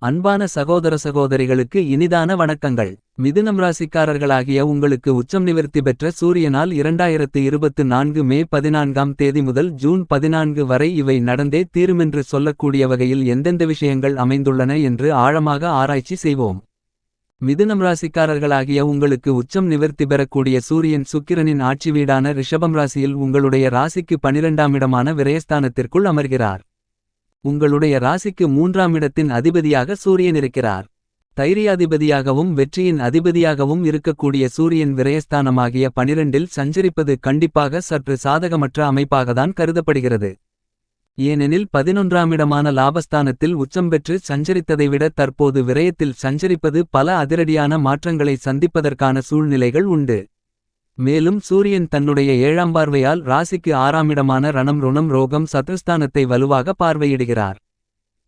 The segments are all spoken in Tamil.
அன்பான சகோதர சகோதரிகளுக்கு இனிதான வணக்கங்கள். மிதுனம் ராசிக்காரர்களாகிய உங்களுக்கு உச்சம் நிவர்த்தி பெற்ற சூரியனால் 2024 மே 14ஆம் தேதி முதல் ஜூன் 14 வரை இவை நடந்தே தீருமென்று சொல்லக்கூடிய வகையில் எந்தெந்த விஷயங்கள் அமைந்துள்ளன என்று ஆழமாக ஆராய்ச்சி செய்வோம். மிதுனம் ராசிக்காரர்களாகிய உங்களுக்கு உச்சம் நிவர்த்தி பெறக்கூடிய சூரியன் சுக்கிரனின் ஆட்சி வீடான ரிஷபம் ராசியில் உங்களுடைய ராசிக்கு 12ஆம் இடமான விரயஸ்தானத்திற்குள் அமர்கிறார். உங்களுடைய ராசிக்கு 3ஆம் இடத்தின் அதிபதியாக சூரியன் இருக்கிறார். தைரியாதிபதியாகவும் வெற்றியின் அதிபதியாகவும் இருக்கக்கூடிய சூரியன் விரயஸ்தானமாகிய 12இல் சஞ்சரிப்பது கண்டிப்பாக சற்று சாதகமற்ற அமைப்பாகத்தான் கருதப்படுகிறது. ஏனெனில் 11ஆம் இடமான லாபஸ்தானத்தில் உச்சம் பெற்று சஞ்சரித்ததை விட தற்போது விரயத்தில் சஞ்சரிப்பது பல அதிரடியான மாற்றங்களை சந்திப்பதற்கான சூழ்நிலைகள் உண்டு. மேலும் சூரியன் தன்னுடைய 7ஆம் பார்வையால் ராசிக்கு 6ஆம் இடமான ரணம் ருணம் ரோகம் சத்ருஸ்தானத்தை வலுவாக பார்வையிடுகிறார்.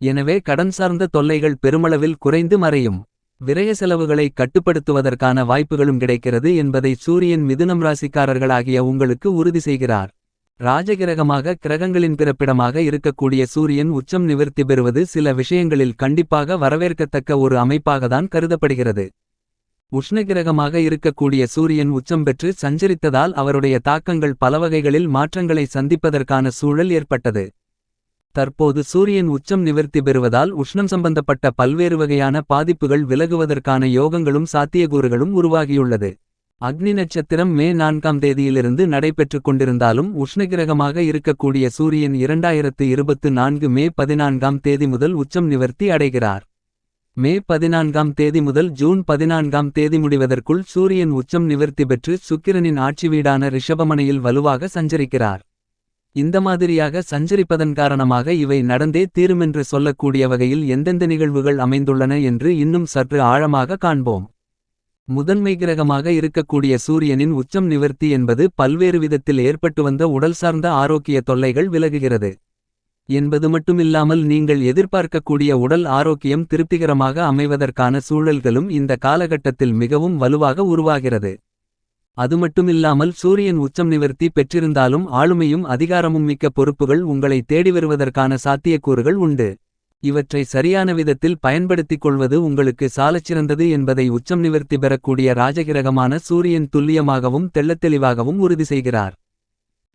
எனவே கடன் சார்ந்த தொல்லைகள் பெருமளவில் குறைந்து மறையும். விரய செலவுகளை கட்டுப்படுத்துவதற்கான வாய்ப்புகளும் கிடைக்கிறது என்பதை சூரியன் மிதுனம் ராசிக்காரர்களாகிய உங்களுக்கு உறுதி செய்கிறார். ராஜகிரகமாக கிரகங்களின் பிறப்பிடமாக இருக்கக்கூடிய சூரியன் உச்சம் நிவர்த்தி பெறுவது சில விஷயங்களில் கண்டிப்பாக வரவேற்கத்தக்க ஒரு அமைப்பாகத்தான் கருதப்படுகிறது. உஷ்ணகிரகமாக இருக்கக்கூடிய சூரியன் உச்சம் பெற்று சஞ்சரித்ததால் அவருடைய தாக்கங்கள் பலவகைகளில் மாற்றங்களை சந்திப்பதற்கான சூழல் ஏற்பட்டது. தற்போது சூரியன் உச்சம் நிவர்த்தி பெறுவதால் உஷ்ணம் சம்பந்தப்பட்ட பல்வேறு வகையான பாதிப்புகள் விலகுவதற்கான யோகங்களும் சாத்தியக்கூறுகளும் உருவாகியுள்ளது. அக்னி நட்சத்திரம் மே 4ஆம் தேதியிலிருந்து நடைபெற்றுக் கொண்டிருந்தாலும் உஷ்ணகிரகமாக இருக்கக்கூடிய சூரியன் 2024 மே 14ஆம் தேதி முதல் உச்சம் நிவர்த்தி அடைகிறார். மே 14ஆம் தேதி முதல் ஜூன் 14ஆம் தேதி முடிவதற்குள் சூரியன் உச்சம் நிவர்த்தி பெற்று சுக்கிரனின் ஆட்சி வீடான ரிஷபமனையில் வலுவாக சஞ்சரிக்கிறார். இந்த மாதிரியாக சஞ்சரிப்பதன் காரணமாக இவை நடந்தே தீருமென்று சொல்லக்கூடிய வகையில் எந்தெந்த நிகழ்வுகள் அமைந்துள்ளன என்று இன்னும் சற்று ஆழமாக காண்போம். முதன்மை கிரகமாக இருக்கக்கூடிய சூரியனின் உச்சம் நிவர்த்தி என்பது பல்வேறு விதத்தில் ஏற்பட்டு வந்த உடல் சார்ந்த ஆரோக்கிய தொல்லைகள் விலகுகிறது என்பது மட்டுமில்லாமல் நீங்கள் எதிர்பார்க்கக்கூடிய உடல் ஆரோக்கியம் திருப்திகரமாக அமைவதற்கான சூழல்களும் இந்த காலகட்டத்தில் மிகவும் வலுவாக உருவாகிறது. அது மட்டுமில்லாமல் சூரியன் உச்சம் நிவர்த்தி பெற்றிருந்தாலும் ஆளுமையும் அதிகாரமும் மிக்க பொறுப்புகள் உங்களை தேடி வருவதற்கான சாத்தியக்கூறுகள் உண்டு. இவற்றை சரியான விதத்தில் பயன்படுத்திக் கொள்வது உங்களுக்கு சாலச்சிறந்தது என்பதை உச்சம் நிவர்த்தி பெறக்கூடிய ராஜகிரகமான சூரியன் துல்லியமாகவும் தெள்ளத்தெளிவாகவும் உறுதி செய்கிறார்.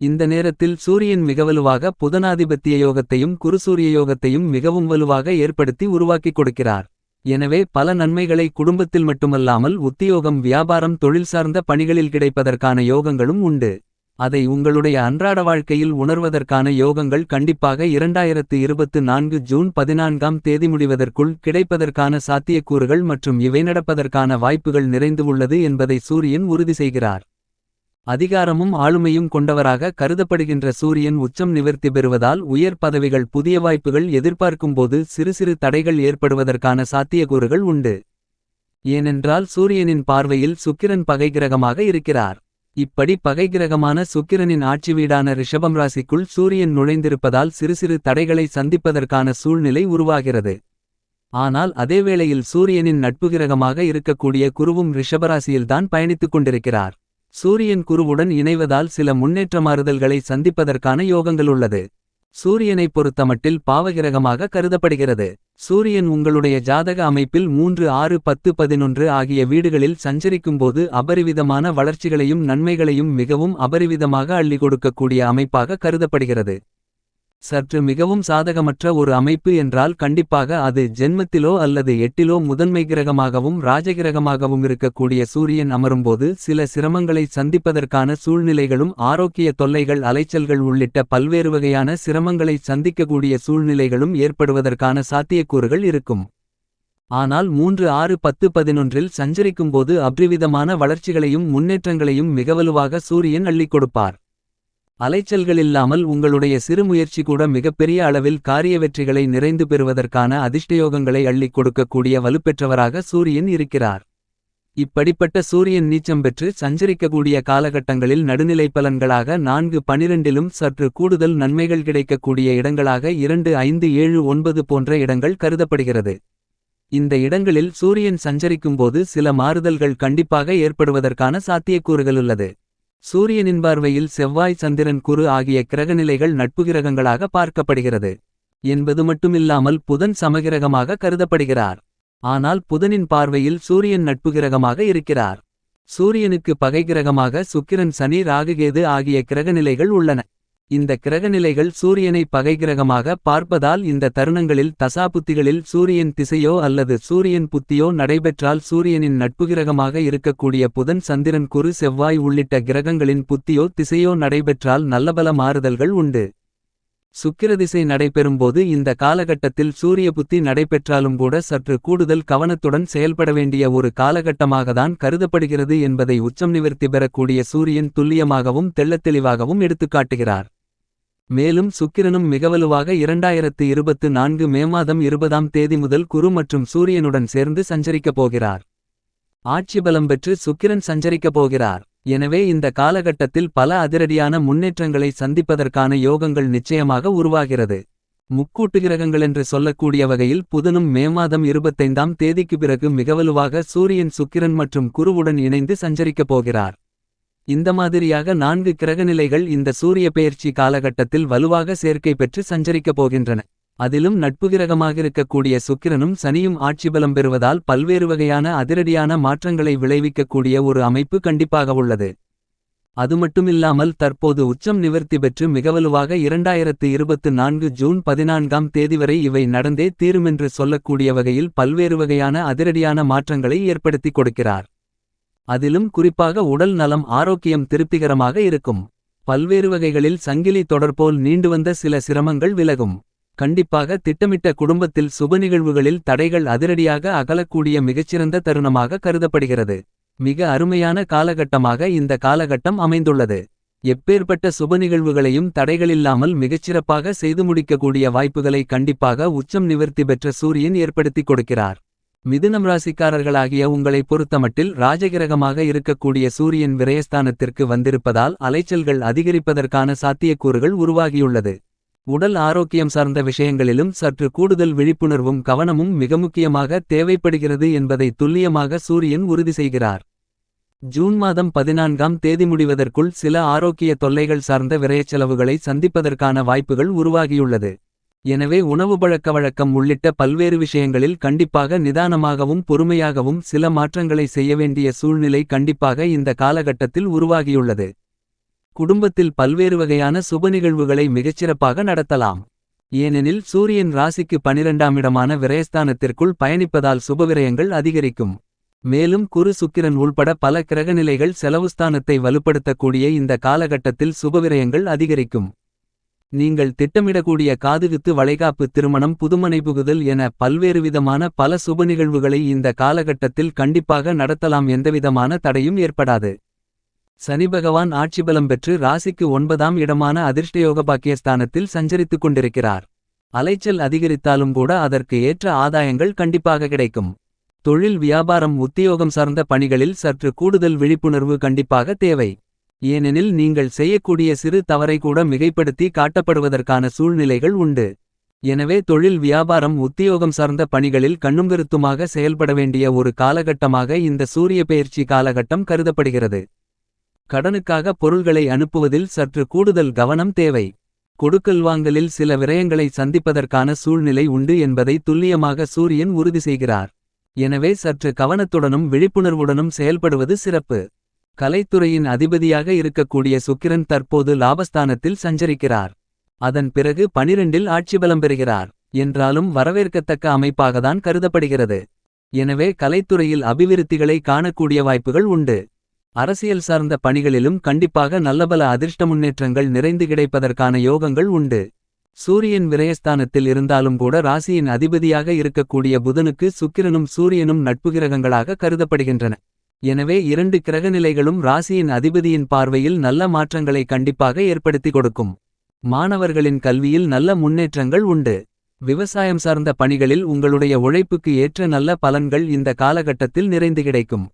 இந்த நேரத்தில் சூரியன் மிக வலுவாக புதனாதிபத்திய யோகத்தையும் குருசூரிய யோகத்தையும் மிகவும் வலுவாக ஏற்படுத்தி உருவாக்கிக் கொடுக்கிறார். எனவே பல நன்மைகளை குடும்பத்தில் மட்டுமல்லாமல் உத்தியோகம் வியாபாரம் தொழில் சார்ந்த பணிகளில் கிடைப்பதற்கான யோகங்களும் உண்டு. அதை உங்களுடைய அன்றாட வாழ்க்கையில் உணர்வதற்கான யோகங்கள் கண்டிப்பாக 2024 ஜூன் 14ஆம் தேதி முடிவதற்குள் கிடைப்பதற்கான சாத்தியக்கூறுகள் மற்றும் இவை நடப்பதற்கான வாய்ப்புகள் நிறைந்து உள்ளது என்பதை சூரியன் உறுதி செய்கிறார். அதிகாரமும் ஆளுமையும் கொண்டவராக கருதப்படுகின்ற சூரியன் உச்சம் நிவர்த்தி பெறுவதால் உயர் பதவிகள் புதிய வாய்ப்புகள் எதிர்பார்க்கும்போது சிறு சிறு தடைகள் ஏற்படுவதற்கான சாத்தியக்கூறுகள் உண்டு. ஏனென்றால் சூரியனின் பார்வையில் சுக்கிரன் பகை கிரகமாக இருக்கிறார். இப்படி பகை கிரகமான சுக்கிரனின் ஆட்சி வீடான ரிஷபம் ராசிக்குள் சூரியன் நுழைந்திருப்பதால் சிறு சிறு தடைகளை சந்திப்பதற்கான சூழ்நிலை உருவாகிறது. ஆனால் அதேவேளையில் சூரியனின் நட்பு கிரகமாக இருக்கக்கூடிய குருவும் ரிஷபராசியில்தான் பயணித்துக் கொண்டிருக்கிறார். சூரியன் குருவுடன் இணைவதால் சில முன்னேற்ற மாறுதல்களை சந்திப்பதற்கான யோகங்கள் உள்ளது. சூரியனைப் பொறுத்தமட்டில் பாவகிரகமாக கருதப்படுகிறது. சூரியன் உங்களுடைய ஜாதக அமைப்பில் 3 6 10 11 ஆகிய வீடுகளில் சஞ்சரிக்கும்போது அபரிவிதமான வளர்ச்சிகளையும் நன்மைகளையும் மிகவும் அபரிவிதமாக அள்ளி கொடுக்கக்கூடிய அமைப்பாக கருதப்படுகிறது. சற்று மிகவும் சாதகமற்ற ஒரு அமைப்பு என்றால் கண்டிப்பாக அது ஜென்மத்திலோ அல்லது எட்டிலோ முதன்மை கிரகமாகவும் ராஜகிரகமாகவும் இருக்கக்கூடிய சூரியன் அமரும்போது சில சிரமங்களை சந்திப்பதற்கான சூழ்நிலைகளும் ஆரோக்கிய தொல்லைகள் அலைச்சல்கள் உள்ளிட்ட பல்வேறு வகையான சிரமங்களை சந்திக்கக்கூடிய சூழ்நிலைகளும் ஏற்படுவதற்கான சாத்தியக்கூறுகள் இருக்கும். ஆனால் 3 6 10 11இல் சஞ்சரிக்கும்போது அபரிவிதமான வளர்ச்சிகளையும் முன்னேற்றங்களையும் மிக வலுவாக சூரியன் அள்ளிக் கொடுப்பார். அலைச்சல்களில்லாமல் உங்களுடைய சிறு முயற்சி கூட மிகப்பெரிய அளவில் காரிய வெற்றிகளை நிறைந்து பெறுவதற்கான அதிர்ஷ்டயோகங்களை அள்ளிக் கொடுக்கக்கூடிய வலுப்பெற்றவராக சூரியன் இருக்கிறார். இப்படிப்பட்ட சூரியன் நீச்சம் பெற்று சஞ்சரிக்கக்கூடிய காலகட்டங்களில் நடுநிலை பலன்களாக 4 12இலும் சற்று கூடுதல் நன்மைகள் கிடைக்கக்கூடிய இடங்களாக 2 5 7 9 போன்ற இடங்கள் கருதப்படுகிறது. இந்த இடங்களில் சூரியன் சஞ்சரிக்கும்போது சில மாறுதல்கள் கண்டிப்பாக ஏற்படுவதற்கான சாத்தியக்கூறுகள் உள்ளது. சூரியனின் பார்வையில் செவ்வாய் சந்திரன் குரு ஆகிய கிரகநிலைகள் நட்பு கிரகங்களாக பார்க்கப்படுகிறது. என்பது மட்டுமில்லாமல் புதன் சமகிரகமாக கருதப்படுகிறார். ஆனால் புதனின் பார்வையில் சூரியன் நட்புகிரகமாக இருக்கிறார். சூரியனுக்கு பகைகிரகமாக சுக்கிரன் சனி ராகுகேது ஆகிய கிரகநிலைகள் உள்ளன. இந்த கிரகநிலைகள் சூரியனை பகைகிரகமாக பார்ப்பதால் இந்த தருணங்களில் தசாபுத்திகளில் சூரியன் திசையோ அல்லது சூரியன் புத்தியோ நடைபெற்றால் சூரியனின் நட்புகிரகமாக இருக்கக்கூடிய புதன் சந்திரன் குரு செவ்வாய் உள்ளிட்ட கிரகங்களின் புத்தியோ திசையோ நடைபெற்றால் நல்லபல மாறுதல்கள் உண்டு. சுக்கிரதிசை நடைபெறும்போது இந்த காலகட்டத்தில் சூரிய புத்தி நடைபெற்றாலும் கூட சற்று கூடுதல் கவனத்துடன் செயல்பட வேண்டிய ஒரு காலகட்டமாகத்தான் கருதப்படுகிறது என்பதை உச்சம் நிவர்த்தி பெறக்கூடிய சூரியன் துல்லியமாகவும் தெள்ளத்தெளிவாகவும் எடுத்துக்காட்டுகிறார். மேலும் சுக்கிரனும் மிகவலுவாக 2024 மே மாதம் 20ஆம் தேதி முதல் குரு மற்றும் சூரியனுடன் சேர்ந்து சஞ்சரிக்கப் போகிறார். ஆட்சி பலம் பெற்று சுக்கிரன் சஞ்சரிக்கப் போகிறார். எனவே இந்த காலகட்டத்தில் பல அதிரடியான முன்னேற்றங்களை சந்திப்பதற்கான யோகங்கள் நிச்சயமாக உருவாகிறது. முக்கூட்டு கிரகங்களென்று சொல்லக்கூடிய வகையில் புதனும் மே மாதம் 25ஆம் தேதிக்கு பிறகு மிகவலுவாக சூரியன் சுக்கிரன் மற்றும் குருவுடன் இணைந்து சஞ்சரிக்கப் போகிறார். இந்த மாதிரியாக 4 கிரகநிலைகள் இந்த சூரிய பெயர்ச்சி காலகட்டத்தில் வலுவாக சேர்க்கை பெற்று சஞ்சரிக்கப் போகின்றன. அதிலும் நட்புகிரகமாகிருக்கக்கூடிய சுக்கிரனும் சனியும் ஆட்சிபலம் பெறுவதால் பல்வேறு வகையான அதிரடியான மாற்றங்களை விளைவிக்கக்கூடிய ஒரு அமைப்பு கண்டிப்பாக உள்ளது. அதுமட்டுமில்லாமல் தற்போது உச்சம் நிவர்த்தி பெற்று மிகவலுவாக 2024 ஜூன் 14ஆம் தேதி வரை இவை நடந்தே தீருமென்று சொல்லக்கூடிய வகையில் பல்வேறு வகையான அதிரடியான மாற்றங்களை ஏற்படுத்தி கொடுக்கிறார். அதிலும் குறிப்பாக உடல் நலம் ஆரோக்கியம் திருப்திகரமாக இருக்கும். பல்வேறு வகைகளில் சங்கிலி தொடர்போல் நீண்டுவந்த சில சிரமங்கள் விலகும். கண்டிப்பாக திட்டமிட்ட குடும்பத்தில் சுபநிகழ்வுகளில் தடைகள் அதிரடியாக அகலக்கூடிய மிகச்சிறந்த தருணமாக கருதப்படுகிறது. மிக அருமையான காலகட்டமாக இந்த காலகட்டம் அமைந்துள்ளது. எப்பேற்பட்ட சுபநிகழ்வுகளையும் தடைகளில்லாமல் மிகச்சிறப்பாக செய்து முடிக்கக்கூடிய வாய்ப்புகளை கண்டிப்பாக உச்சம் நிவர்த்தி பெற்ற சூரியன் ஏற்படுத்தி கொடுக்கிறார். மிதுனம் ராசிக்காரர்களாகிய உங்களை பொறுத்தமட்டில் ராஜகிரகமாக இருக்கக்கூடிய சூரியன் விரயஸ்தானத்திற்கு வந்திருப்பதால் அலைச்சல்கள் அதிகரிப்பதற்கான சாத்தியக்கூறுகள் உருவாகியுள்ளது. உடல் ஆரோக்கியம் சார்ந்த விஷயங்களிலும் சற்று கூடுதல் விழிப்புணர்வும் கவனமும் மிக முக்கியமாக தேவைப்படுகிறது என்பதை துல்லியமாக சூரியன் உறுதி செய்கிறார். ஜூன் மாதம் 14ஆம் தேதி முடிவதற்குள் சில ஆரோக்கிய தொல்லைகள் சார்ந்த விரயச்செலவுகளை சந்திப்பதற்கான வாய்ப்புகள் உருவாகியுள்ளது. எனவே உணவு பழக்க வழக்கம் உள்ளிட்ட பல்வேறு விஷயங்களில் கண்டிப்பாக நிதானமாகவும் பொறுமையாகவும் சில மாற்றங்களை செய்ய வேண்டிய சூழ்நிலை கண்டிப்பாக இந்த காலகட்டத்தில் உருவாகியுள்ளது. குடும்பத்தில் பல்வேறு வகையான சுபநிகழ்வுகளை மிகச்சிறப்பாக நடத்தலாம். ஏனெனில் சூரியன் ராசிக்கு 12ஆம் இடமான விரயஸ்தானத்திற்குள் பயணிப்பதால் சுபவிரயங்கள் அதிகரிக்கும். மேலும் குரு சுக்கிரன் உள்பட பல கிரகநிலைகள் செலவுஸ்தானத்தை வலுப்படுத்தக்கூடிய இந்த காலகட்டத்தில் சுபவிரயங்கள் அதிகரிக்கும். நீங்கள் திட்டமிடக்கூடிய காதுகுத்து வளைகாப்பு திருமணம் புதுமனை புகுதல் என பல்வேறு விதமான பல சுபநிகழ்வுகளை இந்த காலகட்டத்தில் கண்டிப்பாக நடத்தலாம். எந்தவிதமான தடையும் ஏற்படாது. சனி பகவான் ஆட்சிபலம் பெற்று ராசிக்கு 9ஆம் இடமான அதிர்ஷ்டயோக பாக்கியஸ்தானத்தில் சஞ்சரித்துக் கொண்டிருக்கிறார். அலைச்சல் அதிகரித்தாலும் கூட அதற்கு ஏற்ற ஆதாயங்கள் கண்டிப்பாக கிடைக்கும். தொழில் வியாபாரம் உத்தியோகம் சார்ந்த பணிகளில் சற்று கூடுதல் விழிப்புணர்வு கண்டிப்பாக தேவை. ஏனெனில் நீங்கள் செய்யக்கூடிய சிறு தவறை கூட மிகைப்படுத்தி காட்டப்படுவதற்கான சூழ்நிலைகள் உண்டு. எனவே தொழில் வியாபாரம் உத்தியோகம் சார்ந்த பணிகளில் கண்ணுங்கருத்துமாக செயல்பட வேண்டிய ஒரு காலகட்டமாக இந்த சூரிய பெயர்ச்சி காலகட்டம் கருதப்படுகிறது. கடனுக்காக பொருள்களை அனுப்புவதில் சற்று கூடுதல் கவனம் தேவை. கொடுக்கல் வாங்கலில் சில விரயங்களை சந்திப்பதற்கான சூழ்நிலை உண்டு என்பதை துல்லியமாக சூரியன் உறுதி செய்கிறார். எனவே சற்று கவனத்துடனும் விழிப்புணர்வுடனும் செயல்படுவது சிறப்பு. கலைத்துறையின் அதிபதியாக இருக்கக்கூடிய சுக்கிரன் தற்போது லாபஸ்தானத்தில் சஞ்சரிக்கிறார். அதன் பிறகு 12இல் ஆட்சிபலம் பெறுகிறார். என்றாலும் வரவேற்கத்தக்க அமைப்பாகத்தான் கருதப்படுகிறது. எனவே கலைத்துறையில் அபிவிருத்திகளை காணக்கூடிய வாய்ப்புகள் உண்டு. அரசியல் சார்ந்த பணிகளிலும் கண்டிப்பாக நல்லபல அதிர்ஷ்ட முன்னேற்றங்கள் நிறைந்து கிடைப்பதற்கான யோகங்கள் உண்டு. சூரியன் விரயஸ்தானத்தில் இருந்தாலும் கூட ராசியின் அதிபதியாக இருக்கக்கூடிய புதனுக்கு சுக்கிரனும் சூரியனும் நட்புகிரகங்களாக கருதப்படுகின்றன. எனவே 2 கிரகநிலைகளும் ராசியின் அதிபதியின் பார்வையில் நல்ல மாற்றங்களை கண்டிப்பாக ஏற்படுத்தி கொடுக்கும். மாணவர்களின் கல்வியில் நல்ல முன்னேற்றங்கள் உண்டு. விவசாயம் சார்ந்த பணிகளில் உங்களுடைய உழைப்புக்கு ஏற்ற நல்ல பலன்கள் இந்த காலகட்டத்தில் நிறைந்து கிடைக்கும்.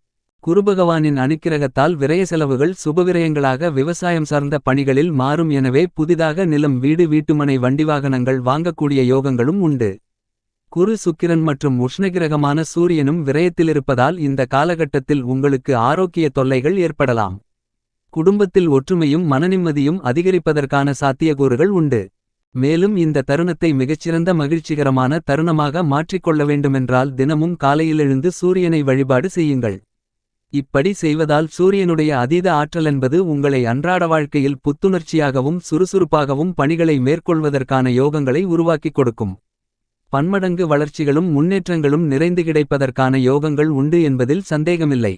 குருபகவானின் அனுக்கிரகத்தால் விரய செலவுகள் சுபவிரயங்களாக விவசாயம் சார்ந்த பணிகளில் மாறும். எனவே புதிதாக நிலம் வீடு வீட்டுமனை வண்டிவாகனங்கள் வாங்கக்கூடிய யோகங்களும் உண்டு. குரு சுக்கிரன் மற்றும் உஷ்ணகிரகமான சூரியனும் விரயத்திலிருப்பதால் இந்த காலகட்டத்தில் உங்களுக்கு ஆரோக்கிய தொல்லைகள் ஏற்படலாம். குடும்பத்தில் ஒற்றுமையும் மனநிம்மதியும் அதிகரிப்பதற்கான சாத்தியக்கூறுகள் உண்டு. மேலும் இந்த தருணத்தை மிகச்சிறந்த மகிழ்ச்சிகரமான தருணமாக மாற்றிக்கொள்ள வேண்டுமென்றால் தினமும் காலையில் எழுந்து சூரியனை வழிபாடு செய்யுங்கள். இப்படி செய்வதால் சூரியனுடைய அதீத ஆற்றலென்பது உங்களை அன்றாட வாழ்க்கையில் புத்துணர்ச்சியாகவும் சுறுசுறுப்பாகவும் பணிகளை மேற்கொள்வதற்கான யோகங்களை உருவாக்கிக் கொடுக்கும். பன்மடங்கு வளர்ச்சிகளும் முன்னேற்றங்களும் நிறைந்து கிடைப்பதற்கான யோகங்கள் உண்டு என்பதில் சந்தேகமில்லை.